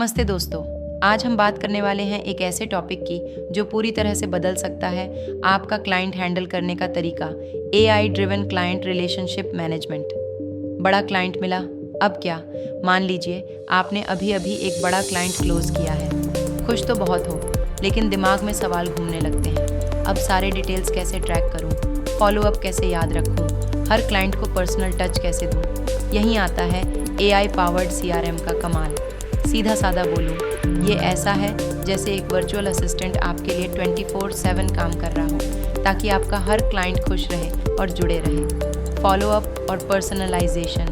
नमस्ते दोस्तों। आज हम बात करने वाले हैं एक ऐसे टॉपिक की जो पूरी तरह से बदल सकता है आपका क्लाइंट हैंडल करने का तरीका। AI driven client relationship management. बड़ा क्लाइंट मिला, अब क्या? मान लीजिए आपने अभी अभी एक बड़ा क्लाइंट क्लोज किया है। खुश तो बहुत हो, लेकिन दिमाग में सवाल घूमने लगते हैं। अब सारे डिटेल्स कैसे ट्रैक करूं? फॉलो अप कैसे याद रखूं? हर क्लाइंट को पर्सनल टच कैसे दूं? यहीं आता है AI पावर्ड CRM का कमाल। सीधा सादा बोलूं, ये ऐसा है जैसे एक वर्चुअल असिस्टेंट आपके लिए 24/7 काम कर रहा हो, ताकि आपका हर क्लाइंट खुश रहे और जुड़े रहे। फॉलो अप और पर्सनलाइजेशन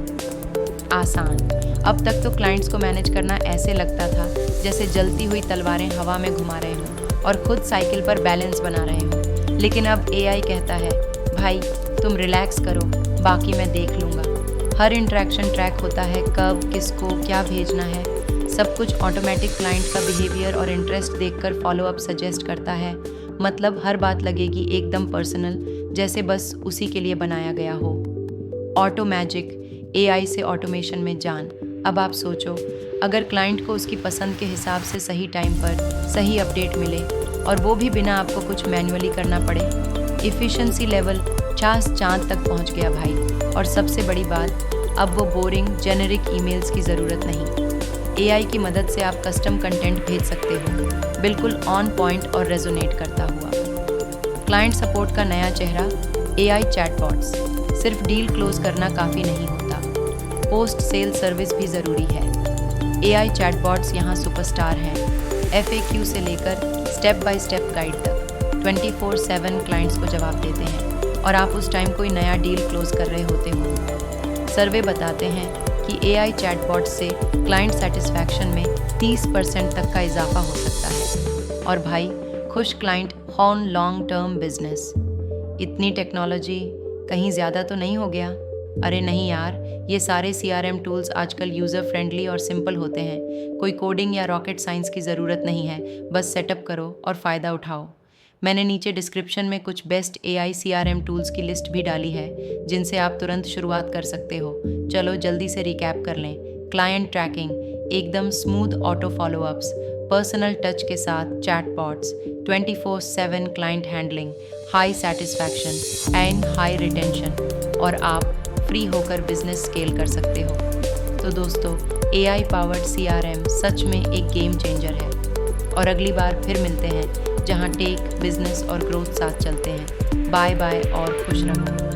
आसान। अब तक तो क्लाइंट्स को मैनेज करना ऐसे लगता था जैसे जलती हुई तलवारें हवा में घुमा रहे हों और खुद साइकिल पर बैलेंस बना रहे हों। लेकिन अब AI कहता है, भाई तुम रिलैक्स करो, बाकी मैं देख लूँगा। हर इंटरेक्शन ट्रैक होता है, कब, किसको, क्या भेजना है, सब कुछ ऑटोमेटिक। क्लाइंट का बिहेवियर और इंटरेस्ट देखकर फॉलो अप सजेस्ट करता है। मतलब हर बात लगेगी एकदम पर्सनल, जैसे बस उसी के लिए बनाया गया हो। ऑटो मैजिक, AI से ऑटोमेशन में जान। अब आप सोचो, अगर क्लाइंट को उसकी पसंद के हिसाब से सही टाइम पर सही अपडेट मिले, और वो भी बिना आपको कुछ मैन्युअली करना पड़े। इफ़िशिएंसी लेवल चांद तक पहुंच गया भाई। और सबसे बड़ी बात, अब वो बोरिंग जेनेरिक ईमेल्स की ज़रूरत नहीं। AI की मदद से आप कस्टम कंटेंट भेज सकते हो, बिल्कुल ऑन पॉइंट और रेजोनेट करता हुआ। क्लाइंट सपोर्ट का नया चेहरा, AI चैटबॉट्स। सिर्फ डील क्लोज करना काफ़ी नहीं होता, पोस्ट सेल सर्विस भी ज़रूरी है। AI चैटबॉट्स यहाँ सुपरस्टार हैं। FAQ से लेकर स्टेप बाय स्टेप गाइड तक 24/7 क्लाइंट्स को जवाब देते हैं, और आप उस टाइम कोई नया डील क्लोज कर रहे होते हो। सर्वे बताते हैं कि AI चैटबॉट से क्लाइंट सेटिस्फैक्शन में 30% तक का इजाफा हो सकता है। और भाई, खुश client on long term business. इतनी टेक्नोलॉजी कहीं ज़्यादा तो नहीं हो गया? अरे नहीं यार, ये सारे CRM टूल्स आजकल यूज़र फ्रेंडली और सिंपल होते हैं। कोई कोडिंग या रॉकेट साइंस की ज़रूरत नहीं है, बस सेटअप करो और फ़ायदा उठाओ। मैंने नीचे डिस्क्रिप्शन में कुछ बेस्ट AI CRM टूल्स की लिस्ट भी डाली है, जिनसे आप तुरंत शुरुआत कर सकते हो। चलो जल्दी से रिकैप कर लें। क्लाइंट ट्रैकिंग, एकदम smooth auto follow-ups, personal touch के साथ chatbots, 24/7 client handling, high satisfaction and high retention, और आप फ्री होकर बिजनेस स्केल कर सकते हो। तो दोस्तों, AI पावर्ड CRM सच में एक गेम चेंजर है। और अगली बार फिर मिलते हैं, जहां टेक, बिजनेस और ग्रोथ साथ चलते हैं। बाय बाय और खुश रहो।